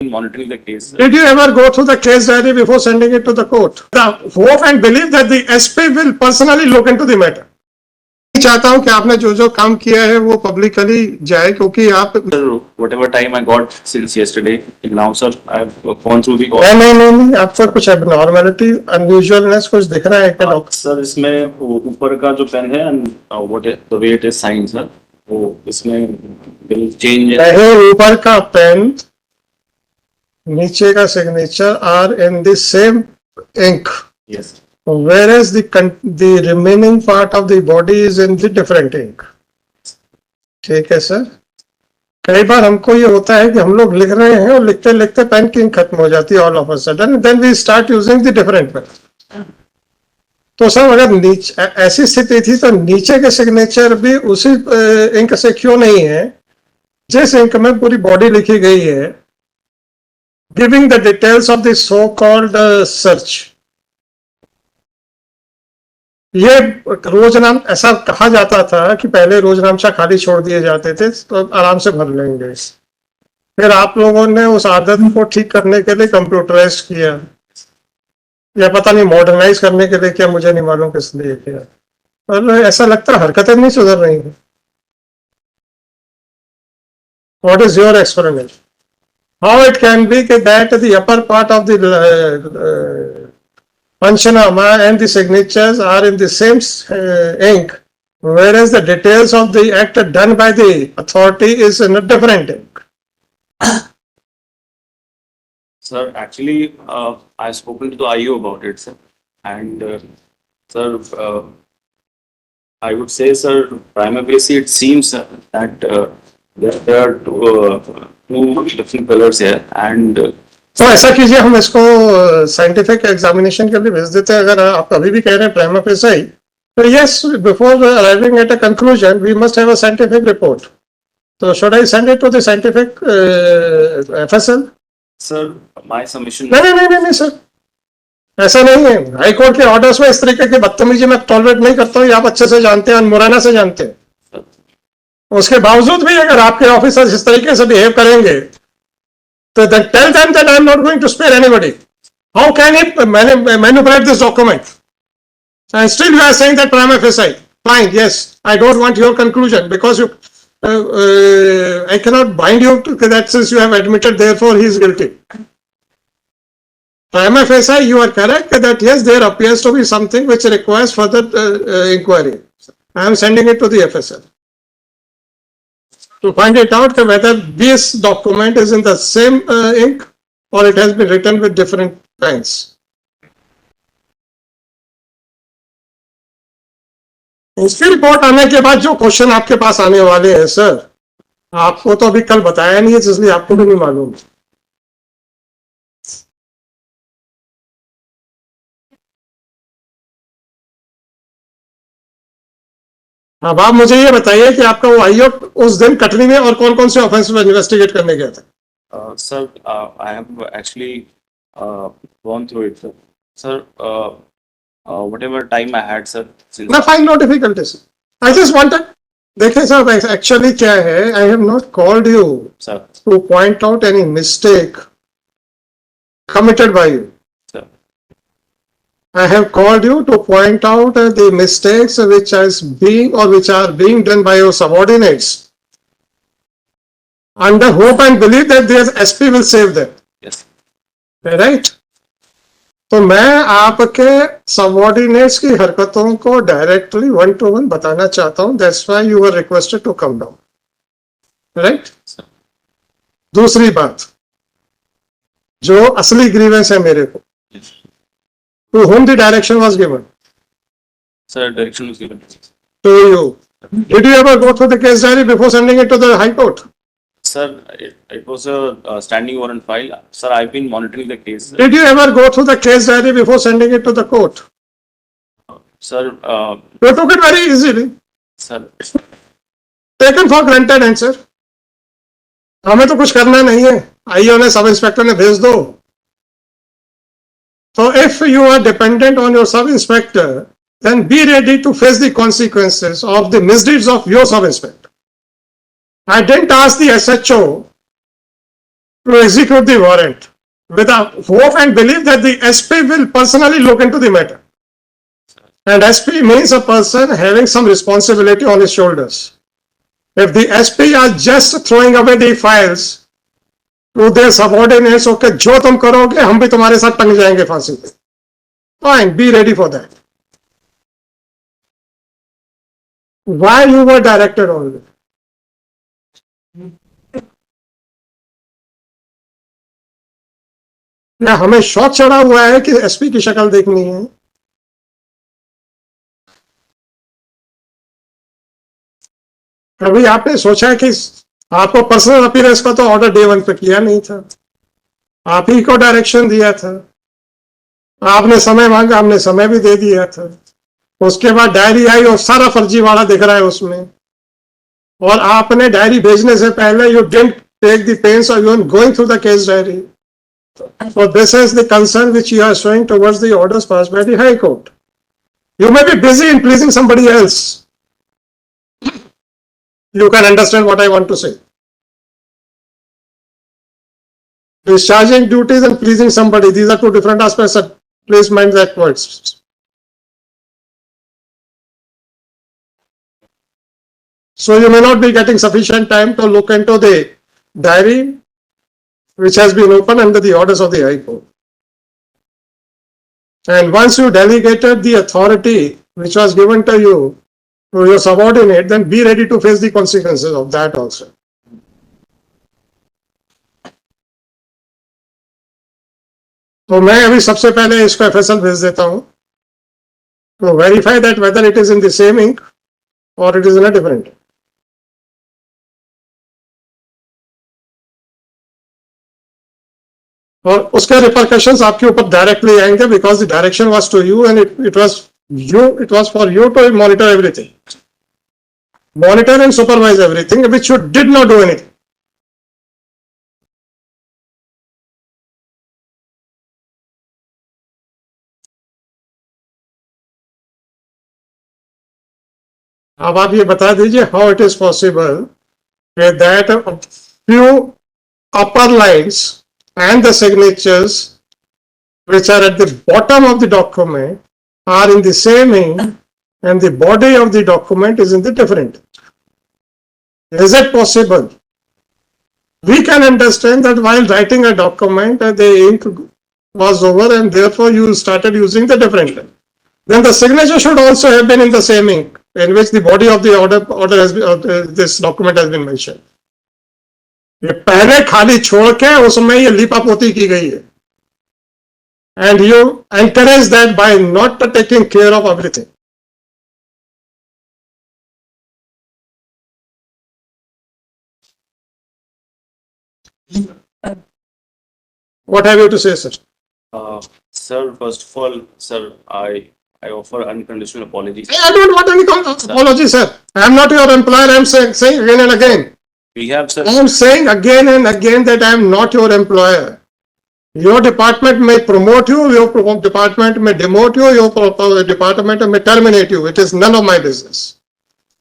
been monitoring the case. Did you ever go through the case diary before sending it to the court? The hope and belief that the SP will personally look into the matter. चाहता हूं कि आपने जो जो काम किया है वो पब्लिकली जाए, क्योंकि आप Sir, whatever time I got since yesterday, now sir, I've gone through the. नहीं, आपको कुछ एबनॉर्मलिटी, अनयूजुअलनेस कुछ दिख रहा है क्या डॉक्टर? सर इसमें ऊपर का जो पेन है what the way it is sine sir, वो इसमें बिल चेंज है. ऊपर का पेन, नीचे का signature are in the same ink. Yes. Whereas the remaining part of the body is in the different ink. ठीक है सर. कई बार हमको ये होता है कि हम लोग लिख रहे हैं और लिखते लिखते पेन की इंक खत्म हो जाती है all of a sudden, then we start using the different pen. तो सर अगर नीचे ऐसी स्थिति थी तो नीचे के सिग्नेचर भी उसी इंक से क्यों नहीं है जिस इंक में पूरी बॉडी लिखी गई है, giving the details of the so called search. ये रोजनाम ऐसा कहा जाता था कि पहले रोजनामचा खाली छोड़ दिए जाते थे तो आराम से भर लेंगे. फिर आप लोगों ने उस आदत को ठीक करने के लिए कंप्यूटराइज किया, या पता नहीं मॉडर्नाइज करने के लिए किया, मुझे नहीं मालूम किस लिए किया. और ऐसा लगता है हरकतें नहीं सुधर रही हैं. What is your explanation? How it can be that the upper part of the Panchanama and the signatures are in the same ink, whereas the details of the act done by the authority is in a different ink? Sir, actually, I've spoken to the IO about it, sir, and sir, I would say, sir, prima facie, it seems that there are two different colors here, and तो ऐसा कीजिए, हम इसको scientific examination के लिए भेज देते हैं. अगर आप अभी भी कह रहे हैं प्राइमा फेसी, तो yes, before arriving at a conclusion we must have a scientific report. तो should I send it to the scientific FSL? Sir my submission. नहीं सर, ऐसा नहीं है. हाई कोर्ट के ऑर्डर्स में इस तरीके की बदतमीजी मैं टॉलरेट नहीं करता हूँ. आप अच्छे से जानते हैं, मुरैना से जानते हैं. उसके बावजूद भी अगर आपके ऑफिसर्स इस तरीके से बिहेव करेंगे तो then tell them that I am not going to spare anybody. How can he manipulate this document? And still you are saying that prima facie. Fine, yes, I don't want your conclusion because you, I cannot bind you to that since you have admitted, therefore he is guilty. Prima facie, you are correct that yes, there appears to be something which requires further inquiry. I am sending it to the FSL to find it out whether this document is in the same ink or it has been written with different pens. इसकी report आने के बाद जो question आपके पास आने वाले हैं sir, आपको तो अभी कल बताया नहीं है, इसलिए आपको भी नहीं मालूम. अब आप मुझे ये बताइए कि आपका वो आईओ उस दिन कटनी में और कौन कौन से ऑफेंस में इन्वेस्टिगेट करने गया था? Sir, I have actually gone through it, sir. Sir, whatever time I had, sir. No, fine, no difficulties. I just wanted. देखिए सर, एक्चुअली क्या है, I have not called you, sir, to point out any mistake committed by you. Sir. I have called you to point out the mistakes which are being done by your subordinates, under hope and belief that their SP will save them. Yes. Right? तो मैं आपके subordinates की हरकतों को directly 1-to-1 बताना चाहता हूं. That's why you were requested to come down. Right? दूसरी बात, जो असली ग्रीवेंस है मेरे को, Yes. to whom the direction was given? Sir, direction was given To you. Did you ever go through the case diary before sending it to the High Court? Sir, it was a standing warrant file. Sir, I've been monitoring the case. Did you ever go through the case diary before sending it to the court? Sir, You took it very easily. sir, Taken for granted answer. हमें तो कुछ करना नहीं है, IO ने, sub inspector ने भेज दो. So if you are dependent on your sub inspector, then be ready to face the consequences of the misdeeds of your sub inspector. I didn't ask the SHO to execute the warrant with a hope and belief that the SP will personally look into the matter. And SP means a person having some responsibility on his shoulders. If the SP are just throwing away the files to their subordinates, okay, जो तुम करोगे हम भी तुम्हारे साथ टंग जाएंगे फांसी पे. Fine, be ready for that. Why you were directed only? क्या हमें शौक चढ़ा हुआ है कि एसपी की शक्ल देखनी है? कभी आपने सोचा कि आपको पर्सनल अपीयरेंस का तो ऑर्डर डे 1 पे किया नहीं था, आप ही को डायरेक्शन दिया था, आपने समय मांगा, हमने समय भी दे दिया था, उसके बाद डायरी आई और सारा फर्जीवाड़ा दिख रहा है उसमें, और आपने डायरी भेजने से पहले you didn't take the pains of even going through the case diary. So this is the concern which you are showing towards the orders passed by the High Court. You may be busy in pleasing somebody else. You can understand what I want to say. Discharging duties and pleasing somebody, these are two different aspects. Please mind that words. So you may not be getting sufficient time to look into the diary which has been opened under the orders of the High Court. And once you delegated the authority which was given to you to your subordinate, then be ready to face the consequences of that also. तो मैं अभी सबसे पहले इसको FSL भेज देता हूं to verify that whether it is in the same ink or it is in a different. और उसके रिपरकशंस आपके ऊपर डायरेक्टली आएंगे because the direction was to you and it was for you to monitor everything, monitor and supervise everything which you did not do anything. अब आप ये बता दीजिए how it is possible that few upper lines and the signatures which are at the bottom of the document are in the same ink and the body of the document is in the different. Is it possible? We can understand that while writing a document the ink was over and therefore you started using the different. Then the signature should also have been in the same ink in which the body of the order has been, this document has been mentioned. ये पहले खाली छोड़ के उसमें ये लिपापोती की गई है and you encourage that bye not taking care of everything. What have you to say, sir? Sir, first of all, sir, I offer unconditional apologies. I don't want any apology, sir. I am not your employer. I am saying again and again. We have, sir. I am saying again and again that I am not your employer. Your department may promote you, your department may demote you, your department may terminate you. It is none of my business.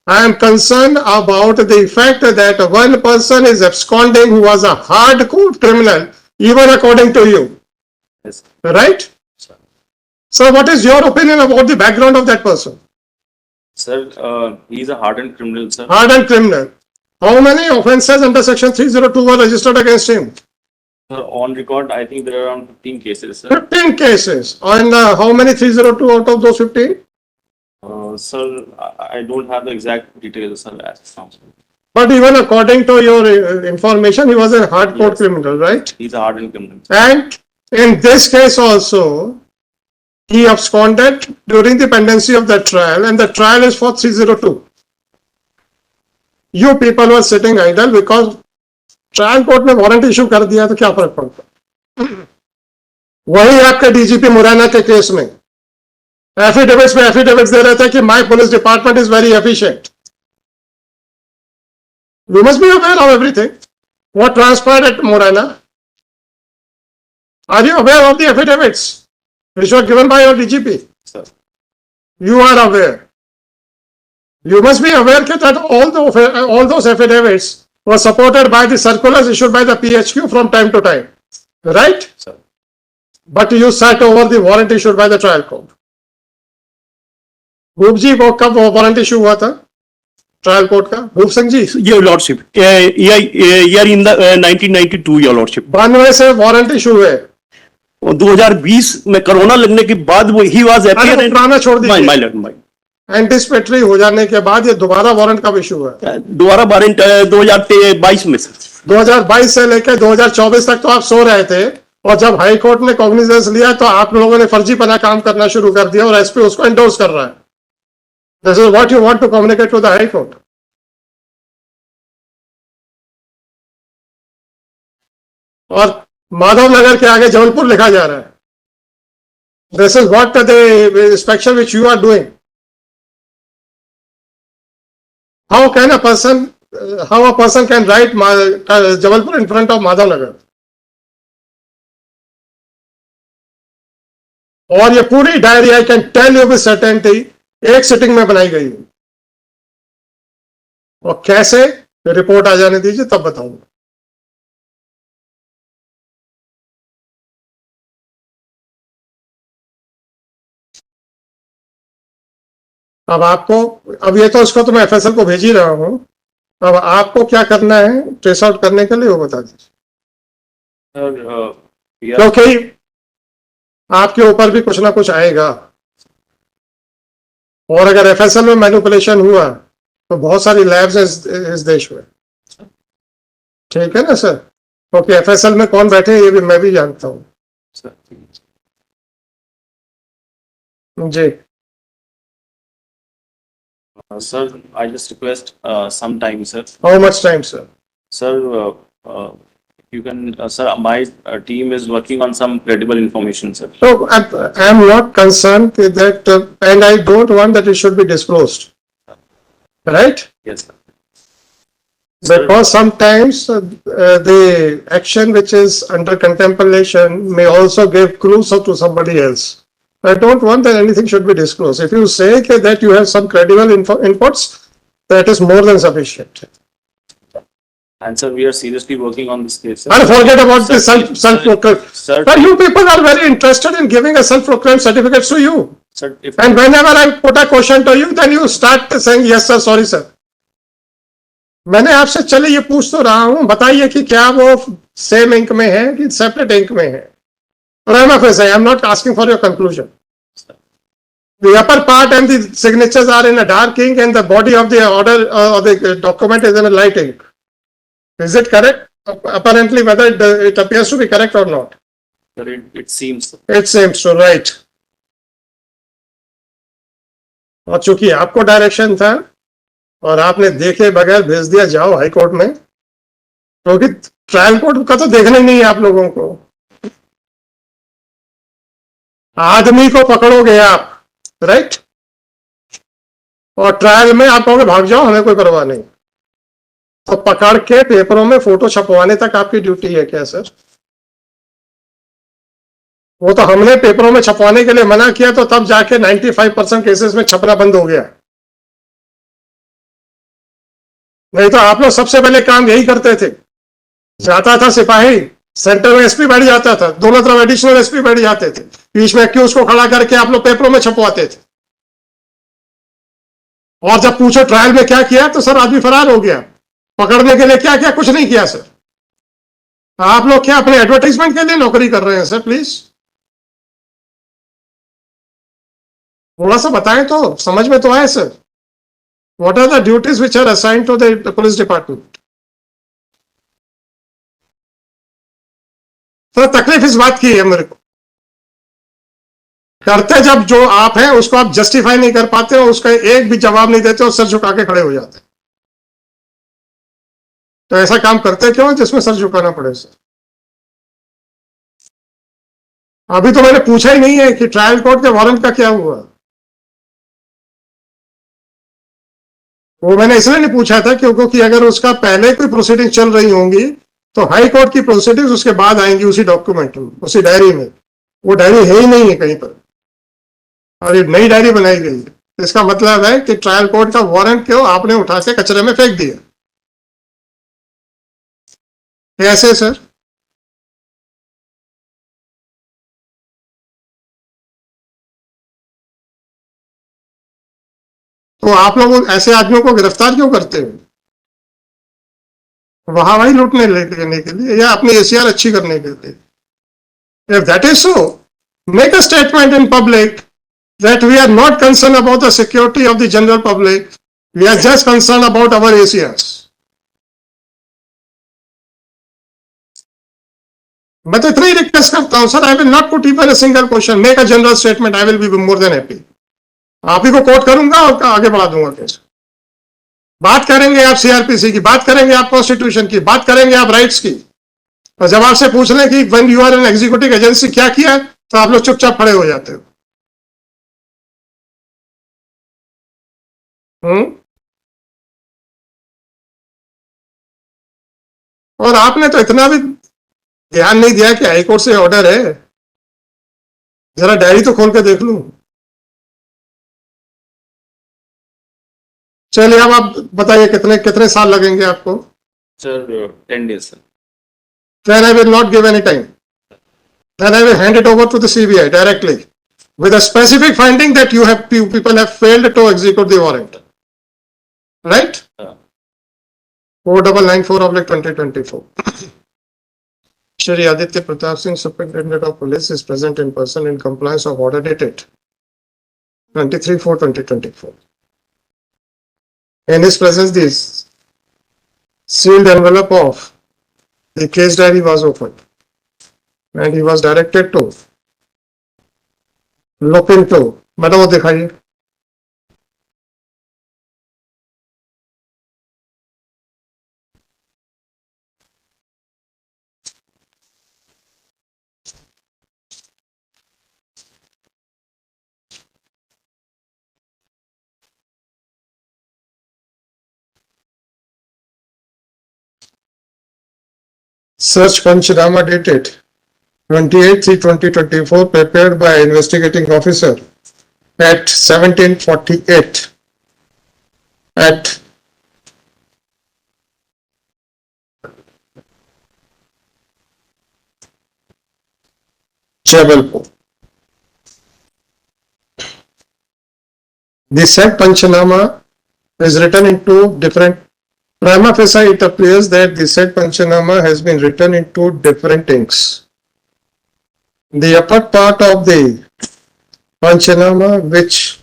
I am concerned about the fact that one person is absconding who was a hardcore criminal, even according to you. Yes. Right? Sir. So what is your opinion about the background of that person? Sir, he is a hardened criminal, sir. Hardened criminal. How many offences under section 302 were registered against him? Sir, on record, I think there are around 15 cases, sir. 15 cases. And how many 302 out of those 15? Sir, I don't have the exact details, sir, as it sounds. But even according to your information, he was a hardcore criminal, right? He's a hardened criminal. And in this case also, he absconded during the pendency of the trial, and the trial is for 302. You people were sitting idle because trial court ने warrant issue कर दिया तो क्या फर्क पड़ता. वही आपके DGP Morena के केस में एफिडेविट्स में एफिडेविट्स दे रहे थे कि my police department is very efficient. You must be aware of everything what transpired at Morena. Are you aware of the affidavits which were given by your DGP? Sir. You are aware. You must be aware that all those affidavits was supported by the circulars issued by the PHQ from time to time, right? sir. But you sat over the warrant issued by the trial court. भूप जी को कब warrant issue हुआ था trial court का, भूप Singh ji? Your Lordship, year in the 1992, Your Lordship. 92 से warrant issue हुए। और 2020 में corona लगने के बाद वो ही वाज अरे वो पुराना छोड़ माय दीजिए, लॉर्ड माय एंटिसिपेटरी हो जाने के बाद ये दोबारा वारंट कब इशू हुआ? दोबारा वारंट 2022 में सर। 2022 से लेकर 2024 तक तो आप सो रहे थे, और जब हाई कोर्ट ने कॉग्निजेंस लिया तो आप लोगों ने फर्जीपना काम करना शुरू कर दिया, और एसपी उसको एंडोर्स कर रहा है। This is what you want to communicate to the high court. और माधव नगर के आगे जबलपुर लिखा जा रहा है। This is what the inspection which you are doing. How can a person can write Jabalpur in front of Madhav Nagar? और ये पूरी diary I can tell you with certainty एक सिटिंग में बनाई गई है, और कैसे रिपोर्ट आ जाने दीजिए तब बताऊंगा। अब आपको, अब ये तो इसको तो मैं एफएसएल को भेज ही रहा हूं, अब आपको क्या करना है ट्रेस आउट करने के लिए वो बता दीजिए, Sir, we are, क्योंकि आपके ऊपर भी कुछ ना कुछ आएगा। और अगर एफएसएल में मैनिपुलेशन हुआ तो बहुत सारी लैब्स इस देश में, ठीक है ना सर? क्योंकि एफएसएल में कौन बैठे हैं ये भी मैं भी जानता हूँ sir, जी। sir, I just request some time, sir. How much time sir? Sir, you can, sir, my team is working on some credible information, sir. So I am not concerned with that, and I don't want that it should be disclosed, right? Yes, sir. Sir, Because sometimes the action which is under contemplation may also give clues to somebody else. I don't want that anything should be disclosed. If you say that you have some credible inputs, that is more than sufficient. and sir, we are seriously working on this case, sir. And forget about the self-proclaimed. Sir, But you people are very interested in giving a self-proclaimed certificates to you. sir, if And whenever I put a question to you, then you start saying, yes sir, sorry sir. मैंने आपसे चले ये पूछ तो रहा हूं, बताइए कि क्या वो सेम इंक में है कि सेपरेट इंक में है? I am not asking for your conclusion. The upper part and the signatures are in a dark ink, and the body of the order or the document is in a light ink. Is it correct? Apparently, whether it appears to be correct or not. sir, it seems, sir. It seems so, right. और चूंकि आपको direction था और आपने देखे बगैर भेज दिया जाओ हाई कोर्ट में, क्योंकि ट्रायल कोर्ट का तो देखना ही नहीं है आप लोगों को। आदमी को पकड़ोगे आप, राइट? और ट्रायल में आप कहोगे भाग जाओ, हमें कोई परवाह नहीं। तो पकड़ के पेपरों में फोटो छपवाने तक आपकी ड्यूटी है क्या सर? वो तो हमने पेपरों में छपवाने के लिए मना किया, तो तब जाके 95% केसेस में छपना बंद हो गया। नहीं तो आप लोग सबसे पहले काम यही करते थे। जाता था सिपाही, सेंटर में एसपी बैठ जाता था, दोनों तरफ एडिशनल एसपी बैठ जाते थे, बीच में एक्यूज को खड़ा करके आप लोग पेपरों में छपवाते थे। और जब पूछो ट्रायल में क्या किया, तो सर आदमी फरार हो गया। पकड़ने के लिए क्या किया? कुछ नहीं किया सर। आप लोग क्या अपने एडवर्टाइजमेंट के लिए नौकरी कर रहे हैं सर? प्लीज थोड़ा सा बताएं तो समझ में तो आए sir. What are the duties which are assigned to the police department? तो तकलीफ इस बात की है मेरे को, करते जब जो आप हैं उसको आप जस्टिफाई नहीं कर पाते हो, उसका एक भी जवाब नहीं देते और सर झुका के खड़े हो जाते। तो ऐसा काम करते क्यों जिसमें सर झुकाना पड़े सर? अभी तो मैंने पूछा ही नहीं है कि ट्रायल कोर्ट के वारंट का क्या हुआ। वो मैंने इसलिए नहीं पूछा था क्योंकि अगर उसका पहले कोई प्रोसीडिंग चल रही होंगी तो हाई कोर्ट की प्रोसीडिंग्स उसके बाद आएंगी उसी डॉक्यूमेंट में, उसी डायरी में। वो डायरी है ही नहीं है कहीं पर, और एक नई डायरी बनाई गई है। इसका मतलब है कि ट्रायल कोर्ट का वारंट क्यों आपने उठा के कचरे में फेंक दिया। कैसे सर? तो आप लोग ऐसे आदमियों को गिरफ्तार क्यों करते हो? वहां वही लूटने लेने के लिए या अपनी एसीआर अच्छी करने के लिए? If that is so, make a statement in public that we are not concerned about the security of the general public. We are just concerned about our ACRs. मैं तो इतना ही रिक्वेस्ट करता हूं sir, I will not put even a single question, make a general statement, I will be more than happy. आप ही को coat करूंगा और आगे बढ़ा दूंगा केस। बात करेंगे आप सीआरपीसी की, बात करेंगे आप कॉन्स्टिट्यूशन की, बात करेंगे आप राइट्स की, और जब आपसे पूछ लें कि when you are an executive agency क्या किया है, तो आप लोग चुपचाप खड़े हो जाते हो। और आपने तो इतना भी ध्यान नहीं दिया कि हाईकोर्ट से ऑर्डर है। जरा डायरी तो खोल के देख लूं। चलिए अब आप बताइए कितने कितने साल लगेंगे आपको? Sir 10 days sir. Then I will not give any time. Then I will hand it over to the CBI directly with a specific finding that you people have failed to execute the warrant. Right? 4994/2024. Shri Aditya Pratap Singh, Superintendent of Police, is present in person in compliance of order dated 23/4/2024. In his presence, this sealed envelope of the case diary was opened and he was directed to look into, madam वो दिखाइए। Search Panchanama dated 28/3/2024, prepared by investigating officer at 17:48 at Jabalpur. The said Panchanama is written in two different. Prima facie, it appears that the said Panchanama has been written in two different inks. The upper part of the Panchanama, which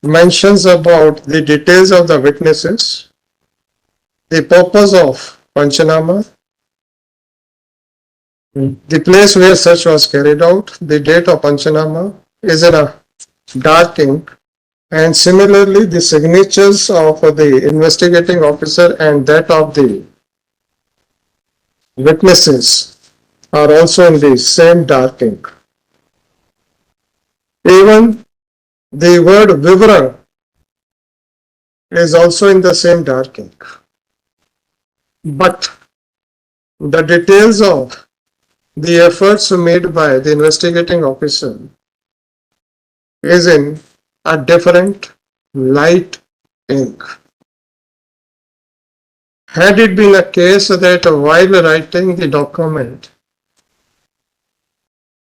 mentions about the details of the witnesses, the purpose of Panchanama, the place where search was carried out, the date of Panchanama is in a dark ink, and similarly the signatures of the investigating officer and that of the witnesses are also in the same dark ink. Even the word Vivran is also in the same dark ink. But the details of the efforts made by the investigating officer is in a different light ink. Had it been a case that while writing the document,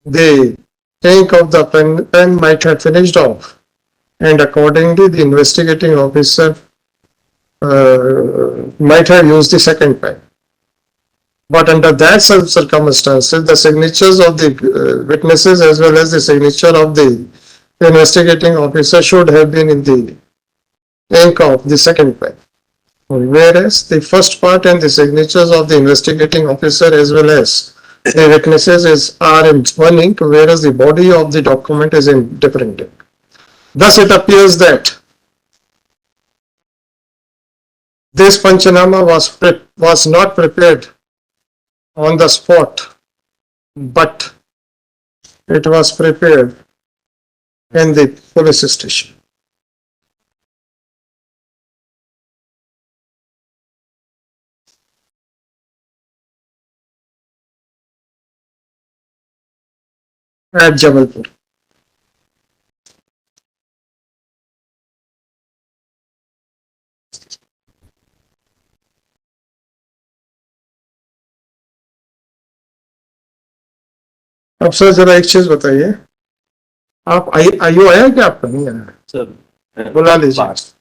the ink of the pen might have finished off, and accordingly the investigating officer might have used the second pen. But under that circumstances, the signatures of the witnesses as well as the signature of the investigating officer should have been in the ink of the second pen. Whereas the first part and the signatures of the investigating officer as well as the witnesses are in one ink, whereas the body of the document is in different ink. Thus, it appears that this Panchanama was not prepared on the spot, but it was prepared in the police station. At Jabalpur. अब sir जरा एक चीज बताइए, आप IO आया क्या आपका? नहीं आया? सर बुला लीजिए। पास।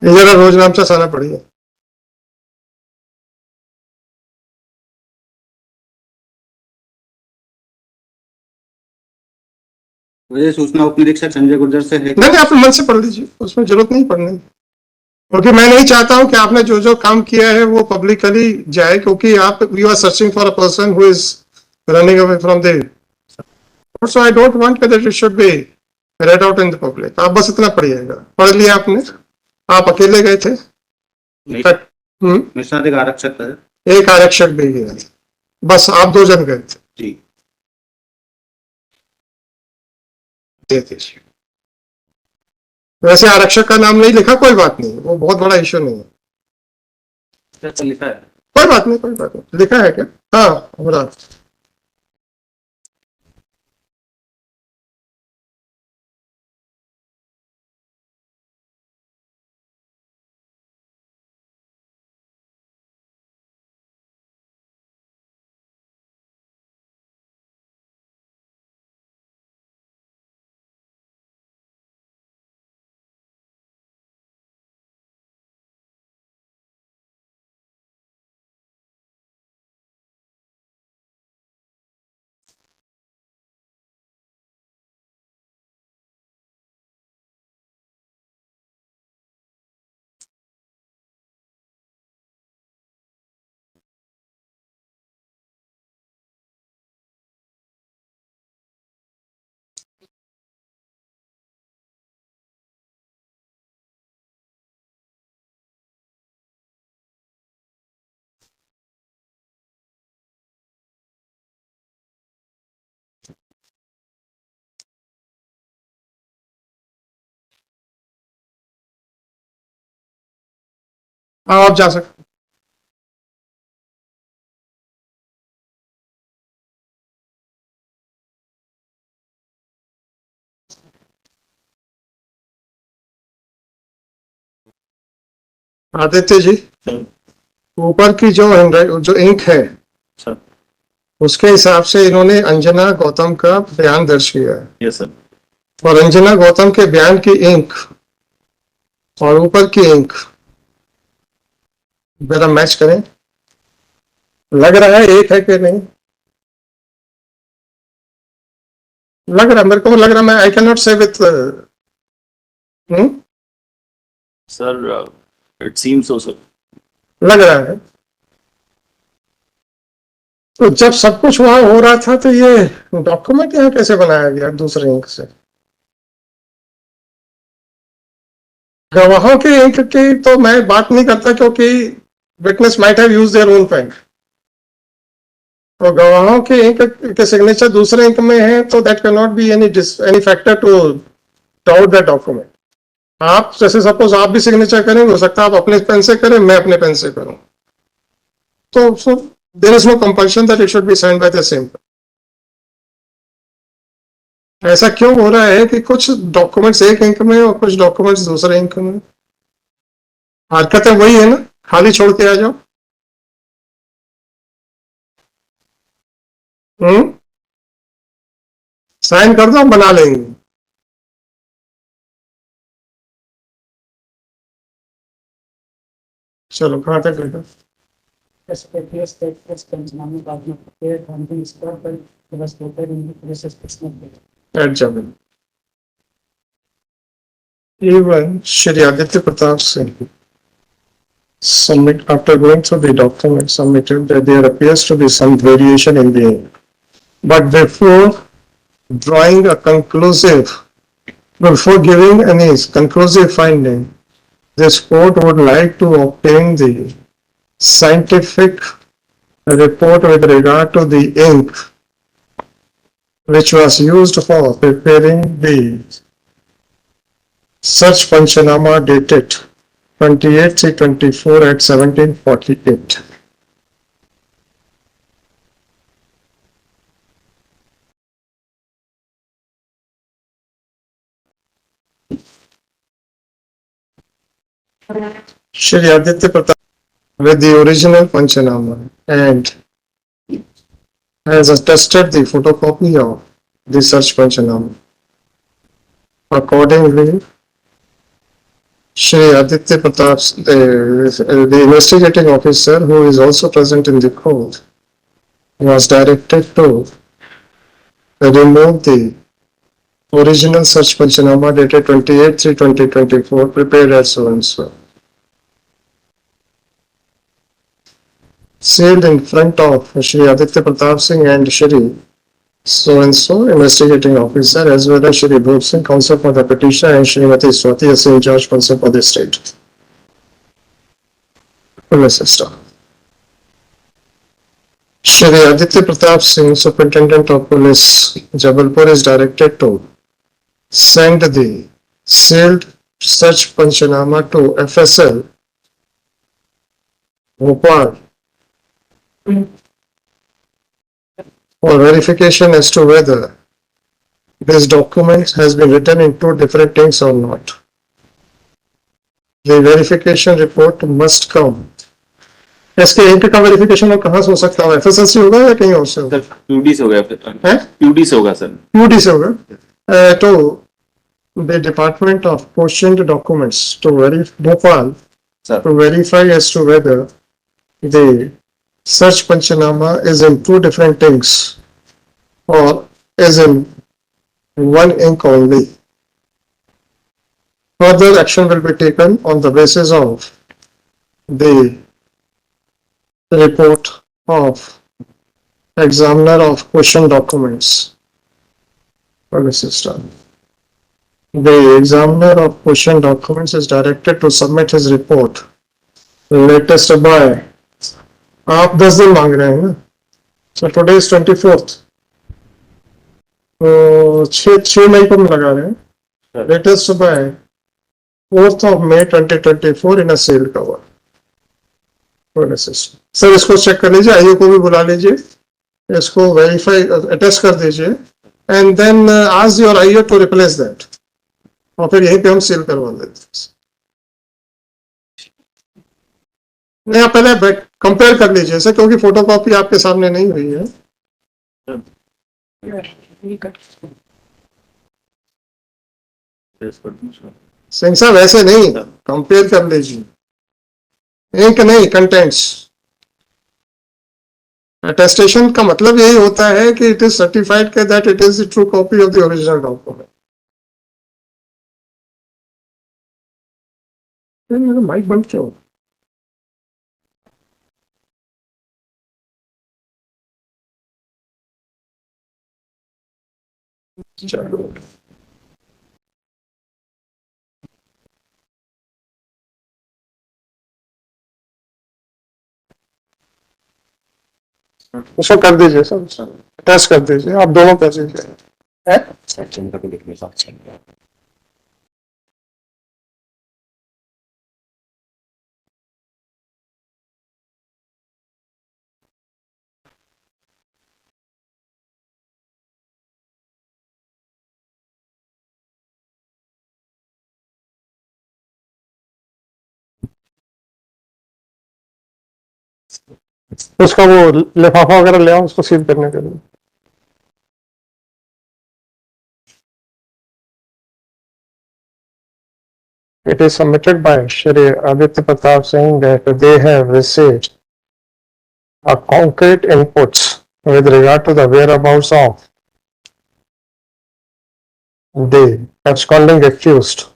ये जरा रोज नाम से सारा पढ़िए। मुझे सूचना उप निरीक्षक संजय गुर्जर से है। नहीं नहीं, आप मन से पढ़ लीजिए, उसमें जरूरत नहीं पढ़ने की। क्योंकि मैं नहीं चाहता हूं कि आपने जो जो काम किया है वो पब्लिकली जाए, क्योंकि आप you are searching for a person who is running away from the, so I don't want that it should be read out in the public. आप बस इतना पढ़िएगा। पढ़ लिया आपने? आप अकेले गए थे? मिश्राधिक आरक्षक है। एक आरक्षक भी गया, बस आप 2 जन गए थे? जी। दे दीजिए। वैसे आरक्षक का नाम नहीं लिखा, कोई बात नहीं, वो बहुत बड़ा इश्यू नहीं है। सर लिखा है। कोई बात नहीं, कोई बात नहीं। लिखा है क्या? हाँ हमारा। हाँ आप जा सकते। आदित्य जी, सर ऊपर की जो इंक है सर। उसके हिसाब से इन्होंने अंजना गौतम का बयान दर्ज किया है, यस सर। और अंजना गौतम के बयान की इंक और ऊपर की इंक जरा मैच करें। लग रहा है एक है कि नहीं? लग रहा, मेरे को लग रहा, मैं आई कैन नॉट से with sir it seems so sir. लग रहा है। तो जब सब कुछ वहां हो रहा था तो ये डॉक्यूमेंट यहाँ कैसे बनाया गया दूसरे इंक से? गवाहों के इंक की तो मैं बात नहीं करता, क्योंकि witness might have used their own pen. तो गवाहों के इंक के सिग्नेचर दूसरे इंक में है, तो that can not be any factor to doubt that document. आप जैसे सपोज आप भी सिग्नेचर करें, हो सकता है आप अपने पेन से करें, मैं अपने पेन से करूं, तो there is no compulsion that it should be signed by the same. ऐसा क्यों हो रहा है कि कुछ डॉक्यूमेंट्स एक इंक में और कुछ डॉक्यूमेंट्स दूसरे इंक में? हरकतें वही है ना, खाली छोड़ के आ जाओ। साइन कर दो, बना लेंगे। चलो कहाँ तक गए? SPPS Texas पंचनामे बाद में prepared on the spot by devastated in the process personnel. At जमीन। Even Shri Aditya Pratap Singh submit, after going through the document submitted, that there appears to be some variation in the ink. But before giving any conclusive finding, this court would like to obtain the scientific report with regard to the ink which was used for preparing the search Panchanama dated 28/3/24 at 17:48. Shri Aditya Pratap with the original Panchanama and has attested the photocopy of the search Panchanama. Accordingly, Shri Aditya Pratap, the investigating officer who is also present in the court, was directed to remove the original search Panchanama dated 28/3/2024 prepared as so and so. Sealed in front of Shri Aditya Pratap Singh and Shri so and so investigating officer as well as Shri Bhop Singh, counsel for the petitioner, and Srimati Swati Asim, judge counsel for the state. Police staff. Shri Aditya Pratap Singh, Superintendent of Police, Jabalpur, is directed to send the sealed search Panchanama to FSL, Bhopal, for verification as to whether this document has been written in two different things or not. The verification report must come. इसके ink का verification कहाँ से हो सकता है? FSL से होगा या कहीं और से होगा? QD से होगा फिर। हैं? QD से होगा सर। QD से होगा। तो the Department of Questioned Documents to Bhopal Sir. to verify as to whether the search Panchanama is in two different things or is in one ink only. Further action will be taken on the basis of the report of examiner of question documents for the system. The examiner of question documents is directed to submit his report latest by, आप 10 दिन मांग रहे हैं ना? So today is 24th. तो 6 मई को हम लगा रहे हैं. Latest by 4th of May 2024 in a sealed cover. Sir इसको चेक कर लीजिए, आईओ को भी बुला लीजिए, इसको वेरीफाई अटेस्ट कर दीजिए and then ask your IO to replace that और फिर यहीं पे हम सील करवा देते हैं. नहीं, आप पहले कंपेयर कर लीजिए सर, क्योंकि फोटोकॉपी आपके सामने नहीं हुई है. सिंह साहब ऐसे नहीं, कंपेयर कर लीजिए, इंक नहीं, कंटेंट्स. अटेस्टेशन का मतलब यही होता है कि इट इज सर्टिफाइड के that it is the true copy of the original document. Mic बंद क्यों? चलो उसको कर दीजिए सर, टेस्ट कर दीजिए, आप दोनों कर दीजिए. उसका वो लिफाफा वगैरह ले आओ उसको सील करने के लिए. It is submitted by Shri Aditya Pratap Singh that they have received a concrete inputs with regard to the whereabouts of the absconding accused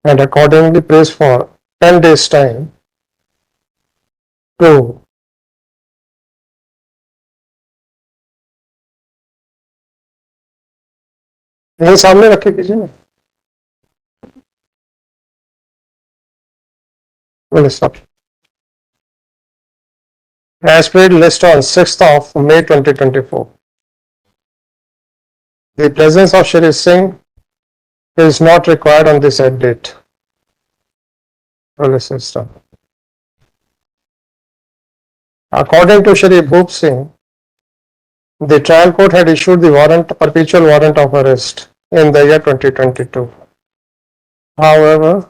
and accordingly prays for 10 days time to ये सामने रखे कीजिए ना. Will stop. As per list on 6th of May 2024. The presence of Shri Singh is not required on this said date. Police system. According to Shri Bhoop Singh, the trial court had issued the perpetual warrant of arrest in the year 2022. However,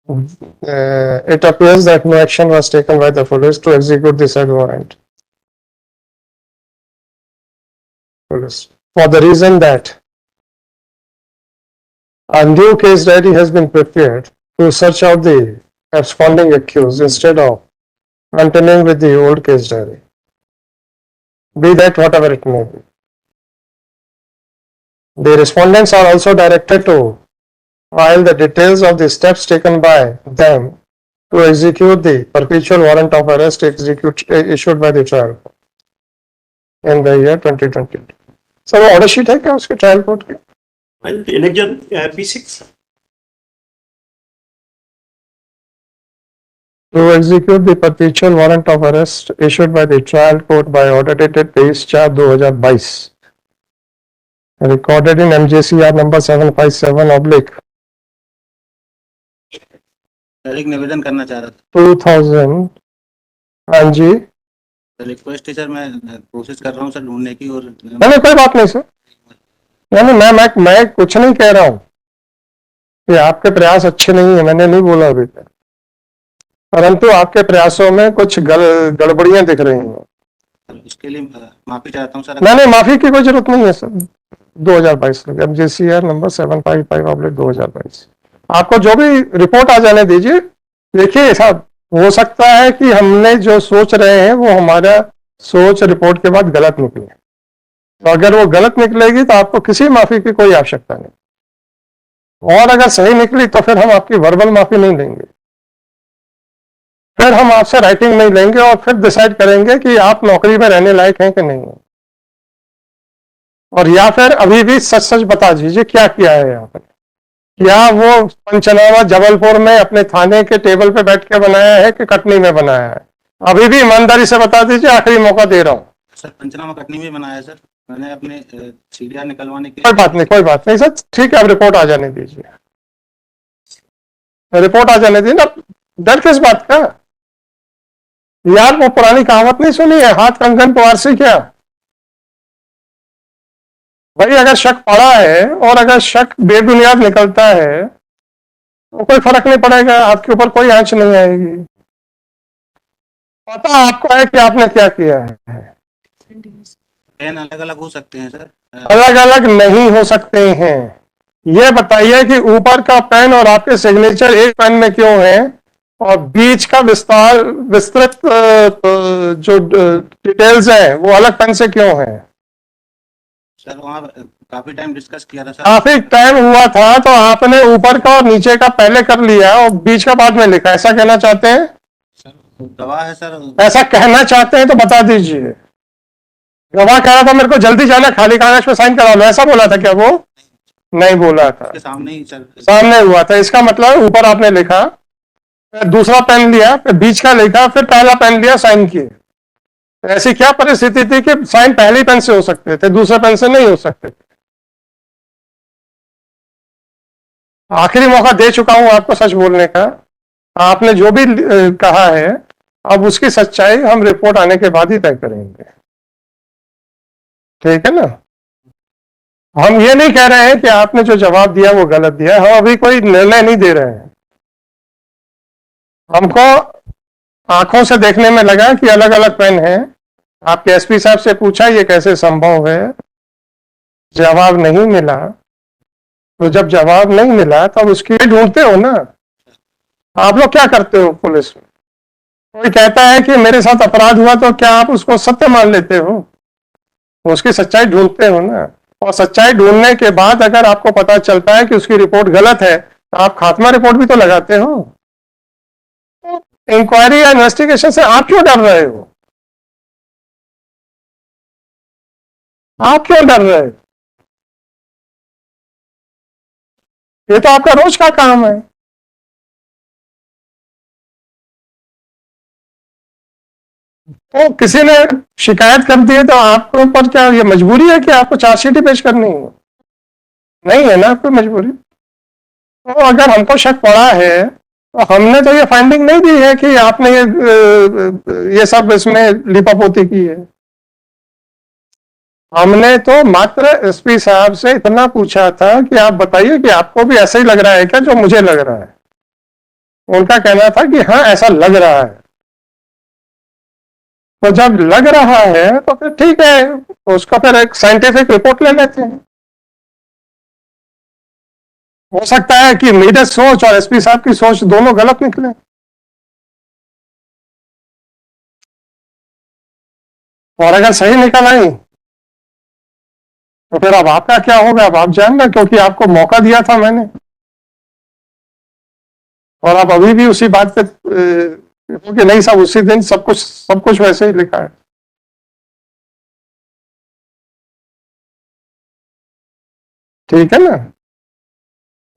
it appears that no action was taken by the police to execute the said warrant. Police. For the reason that a new case diary has been prepared to search out the absconding accused instead of continuing with the old case diary. Be that whatever it may be. The respondents are also directed to file the details of the steps taken by them to execute the perpetual warrant of arrest issued by the trial court in the year 2020. So वो order sheet है क्या उसके trial court की? Election P6. To execute the perpetual warrant of arrest issued by the trial court by order dated 23/4/2022, recorded in MJCR number 757/2000, sir एक निवेदन करना चाह रहा था। 2000। हाँ जी, रिक्वेस्ट है सर, मैं कोशिश कर रहा हूँ सर ढूंढने की, और नहीं कोई बात नहीं सर, यानी मैं कुछ नहीं कह रहा हूँ कि आपके प्रयास अच्छे नहीं है, मैंने नहीं बोला अभी तक, परंतु आपके प्रयासों में कुछ गड़बड़ियां दिख रही हैं। उसके लिए माफी चाहता हूँ सर। नहीं, माफी की कोई जरूरत नहीं है सर। 2022 MJCR नंबर 755/2022, आपको जो भी रिपोर्ट आ जाने दीजिए। देखिए साहब, हो सकता है कि हमने जो सोच रहे हैं वो हमारा सोच रिपोर्ट के बाद गलत निकले, तो अगर वो गलत निकलेगी तो आपको किसी माफी की कोई आवश्यकता नहीं, और अगर सही निकली तो फिर हम आपकी वर्बल माफी नहीं लेंगे, फिर हम आपसे राइटिंग नहीं लेंगे, और फिर डिसाइड करेंगे कि आप नौकरी में रहने लायक हैं कि नहीं है। और या फिर अभी भी सच सच बता दीजिए क्या किया है आपने, क्या वो पंचनामा जबलपुर में अपने थाने के टेबल पे बैठ के बनाया है कि कटनी में बनाया है? अभी भी ईमानदारी से बता दीजिए, आखिरी मौका दे रहा हूँ। सर पंचनामा कटनी में बनाया सर, मैंने अपने सीढ़ियां निकलवाने के कोई बात नहीं सर, ठीक है, अब रिपोर्ट आ जाने दीजिए, रिपोर्ट आ जाने दीजिए ना, डर किस बात का यार? वो पुरानी कहावत नहीं सुनी है, हाथ कंगन पवार से क्या? भाई अगर शक पड़ा है और अगर शक बेबुनियाद निकलता है तो कोई फर्क नहीं पड़ेगा, आपके ऊपर कोई आंच नहीं आएगी। पता आपको है कि आपने क्या किया है। पेन अलग अलग हो सकते हैं सर? अलग अलग नहीं हो सकते हैं। ये बताइए कि ऊपर का पेन और आपके सिग्नेचर एक पेन में क्यों है, और बीच का विस्तृत जो डिटेल्स हैं वो अलग पेन से क्यों है? सर वहाँ काफी टाइम डिस्कस किया था सर। काफी टाइम हुआ था तो आपने ऊपर का और नीचे का पहले कर लिया और बीच का बाद में लिखा, ऐसा कहना चाहते हैं? गवाह है सर। ऐसा कहना चाहते हैं तो बता दीजिए। गवाह कह रहा था मेरे को जल्दी जाना, खाली कागज पे साइन करा लो, ऐसा बोला था क्या वो? नहीं बोला था, सामने ही सर, सामने हुआ था। इसका मतलब ऊपर आपने लिखा, फिर दूसरा पेन लिया, फिर बीच का लिखा, फिर पहला पेन लिया, साइन किए। ऐसी क्या परिस्थिति थी कि साइन पहले पेन से हो सकते थे, दूसरे पेन से नहीं हो सकते? आखिरी मौका दे चुका हूं आपको सच बोलने का। आपने जो भी कहा है, अब उसकी सच्चाई हम रिपोर्ट आने के बाद ही तय करेंगे, ठीक है ना? हम ये नहीं कह रहे हैं कि आपने जो जवाब दिया वो गलत दिया, हम अभी कोई निर्णय नहीं दे रहे हैं। हमको आंखों से देखने में लगा कि अलग अलग पेन है। आपके एसपी साहब से पूछा ये कैसे संभव है, जवाब नहीं मिला। तो जब जवाब नहीं मिला तब उसकी ढूंढते हो ना। आप लोग क्या करते हो पुलिस में? कोई कहता है कि मेरे साथ अपराध हुआ, तो क्या आप उसको सत्य मान लेते हो? उसकी सच्चाई ढूंढते हो ना, और सच्चाई ढूंढने के बाद अगर आपको पता चलता है कि उसकी रिपोर्ट गलत है तो आप खात्मा रिपोर्ट भी तो लगाते हो। इंक्वायरी या इन्वेस्टिगेशन से आप क्यों डर रहे हो? आप क्यों डर रहे हो? ये तो आपका रोज का काम है। तो किसी ने शिकायत कर दी है तो आपके ऊपर क्या ये मजबूरी है कि आपको चार्जशीट ही पेश करनी है? नहीं है ना आपको मजबूरी। तो अगर हमको शक पड़ा है तो हमने तो ये फाइंडिंग नहीं दी है कि आपने ये सब इसमें लिपापोती की है। हमने तो मात्र एसपी साहब से इतना पूछा था कि आप बताइए कि आपको भी ऐसा ही लग रहा है क्या जो मुझे लग रहा है। उनका कहना था कि हाँ ऐसा लग रहा है। तो जब लग रहा है तो फिर ठीक है, तो उसका फिर एक साइंटिफिक रिपोर्ट ले लेते हैं। हो सकता है कि मेरी सोच और एसपी साहब की सोच दोनों गलत निकले। और अगर सही निकल आई तो फिर अब आपका क्या होगा अब आप जानना, क्योंकि आपको मौका दिया था मैंने और आप अभी भी उसी बात पे क्योंकि नहीं साहब उसी दिन सब कुछ वैसे ही लिखा है। ठीक है ना।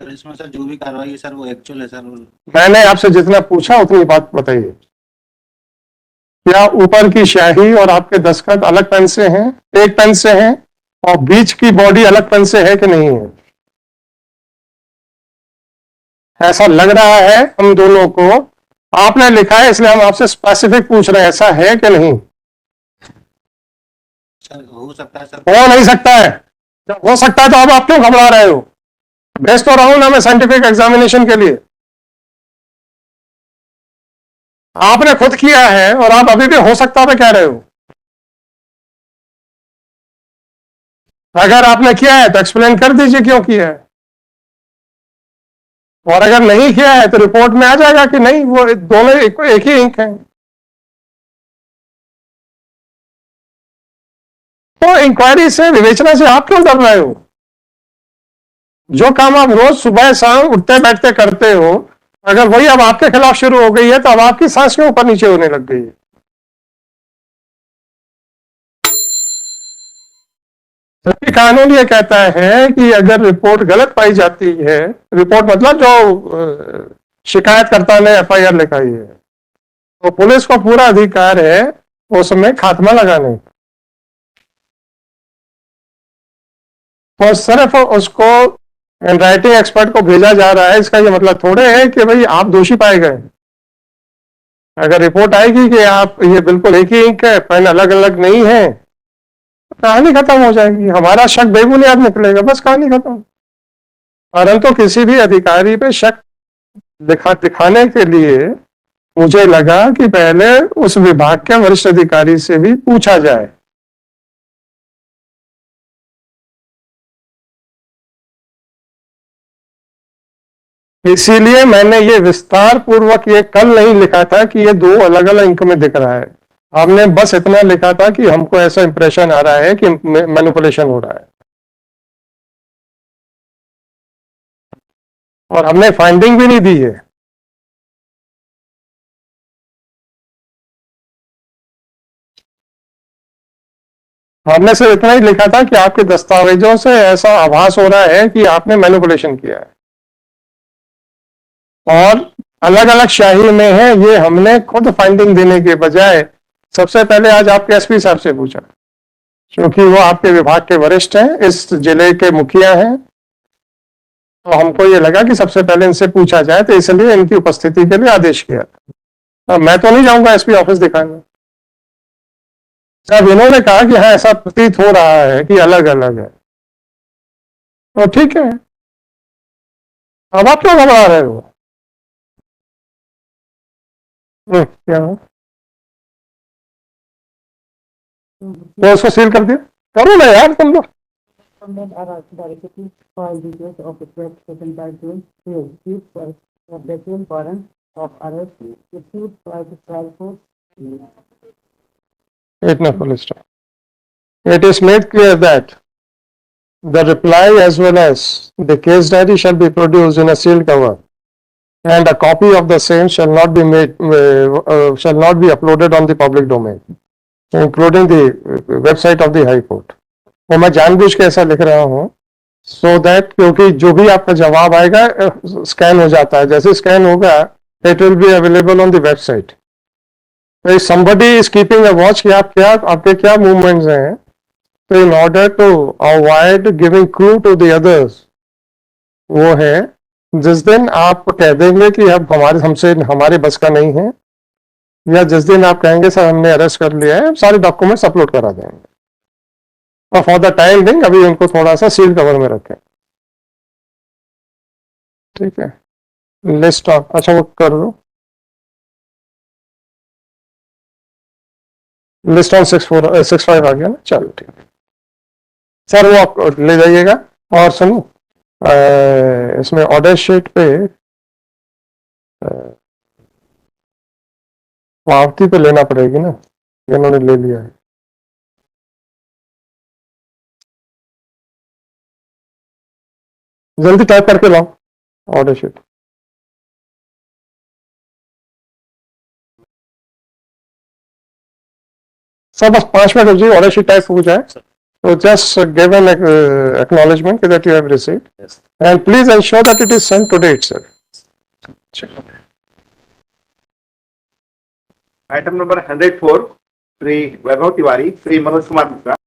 सर इसमें सर जो भी कार्रवाई है सर वो एक्चुअल है सर। मैंने आपसे जितना पूछा उतनी बात बताइए। क्या ऊपर की स्याही और आपके दस्तखत अलग पेन से हैं, एक पेन से हैं, और बीच की बॉडी अलग पेन से है कि नहीं है? ऐसा लग रहा है हम दोनों को। आपने लिखा है इसलिए हम आपसे स्पेसिफिक पूछ रहे हैं, ऐसा है कि नहीं? सर हो सकता है सर। हो नहीं सकता है। जब हो सकता है तो अब आप क्यों घबरा रहे हो? भेज तो रहा हूं ना मैं साइंटिफिक एग्जामिनेशन के लिए। आपने खुद किया है और आप अभी भी हो सकता है कह रहे हो। अगर आपने किया है तो एक्सप्लेन कर दीजिए क्यों किया है, और अगर नहीं किया है तो रिपोर्ट में आ जाएगा कि नहीं वो दोनों एक ही इंक है। तो इंक्वायरी से विवेचना से आप क्यों डर रहे हो? जो काम आप रोज सुबह शाम उठते बैठते करते हो, अगर वही अब आपके खिलाफ शुरू हो गई है तो अब आपकी सांस क्यों ऊपर नीचे होने लग गई है? जबकि कानून ये कहता है कि अगर रिपोर्ट गलत पाई जाती है, रिपोर्ट मतलब जो शिकायतकर्ता ने एफआईआर लिखाई है, तो पुलिस को पूरा अधिकार है उसमें खात्मा लगाने का। और सिर्फ उसको राइटिंग एक्सपर्ट को भेजा जा रहा है, इसका ये मतलब थोड़े है कि भाई आप दोषी पाए गए। अगर रिपोर्ट आएगी कि आप ये बिल्कुल एक ही इंक है, पेन अलग अलग नहीं है, तो कहानी खत्म हो जाएगी, हमारा शक बेबुनियाद निकलेगा, बस कहानी खत्म। परंतु किसी भी अधिकारी पे शक दिखाने के लिए मुझे लगा कि पहले उस विभाग के वरिष्ठ अधिकारी से भी पूछा जाए। इसीलिए मैंने ये विस्तार पूर्वक ये कल नहीं लिखा था कि ये दो अलग अलग इंक में दिख रहा है। हमने बस इतना लिखा था कि हमको ऐसा इंप्रेशन आ रहा है कि मैनिपुलेशन हो रहा है, और हमने फाइंडिंग भी नहीं दी है। हमने सिर्फ इतना ही लिखा था कि आपके दस्तावेजों से ऐसा आभास हो रहा है कि आपने मैनिपुलेशन किया है, और अलग अलग स्याही में है, ये हमने खुद फाइंडिंग देने के बजाय सबसे पहले आज आपके एसपी साहब से पूछा, क्योंकि वो आपके विभाग के वरिष्ठ हैं, इस जिले के मुखिया हैं, तो हमको ये लगा कि सबसे पहले इनसे पूछा जाए, तो इसलिए इनकी उपस्थिति के लिए आदेश किया। अब मैं तो नहीं जाऊंगा एसपी ऑफिस दिखाने। जब इन्होंने कहा कि हाँ ऐसा प्रतीत हो रहा है कि अलग अलग है, तो ठीक है, अब आप क्यों घबरा रहे हो? क्या हो? तो उसको सील कर दिया, करो ना यार तुम लोग। Respondent are asked directly for details of the threat taken by doing received for the same warrant of arrest issued by the trial court. इतना full stop. It is made clear that the reply as well as the case diary shall be produced in a sealed cover, and a copy of the same shall not be uploaded on the public domain, including the website of the High Court. तो मैं जानबूझ के ऐसा लिख रहा हूँ so that, क्योंकि जो भी आपका जवाब आएगा स्कैन हो जाता है, जैसे स्कैन होगा it will be available on the website. if somebody is keeping a watch कि आप क्या आपके क्या movements हैं, तो in order to avoid giving clue to the others, वो है जिस दिन आप कह देंगे कि अब हमारे बस का नहीं है, या जिस दिन आप कहेंगे सर हमने अरेस्ट कर लिया है, सारे डॉक्यूमेंट्स अपलोड करा देंगे। और फॉर द टाइम बिंग अभी उनको थोड़ा सा सील कवर में रखें, ठीक है। लिस्ट ऑफ, अच्छा वो कर दो, लिस्ट ऑन 65 आ गया ना, चलो ठीक है सर, वो आप ले जाइएगा। और सुनो, इसमें ऑर्डर शीट पे पावती पे लेना पड़ेगी ना, इन्होंने ले लिया है। जल्दी टाइप करके लाओ ऑर्डर शीट। सर बस 5 मिनट हो जाए, ऑर्डर शीट टाइप हो जाए, तो just give an acknowledgement that you have received Yes. And please ensure that it is sent today itself. Item number 104, Sri Vaibhav Tiwari, Sri Manoj Kumar Mishra.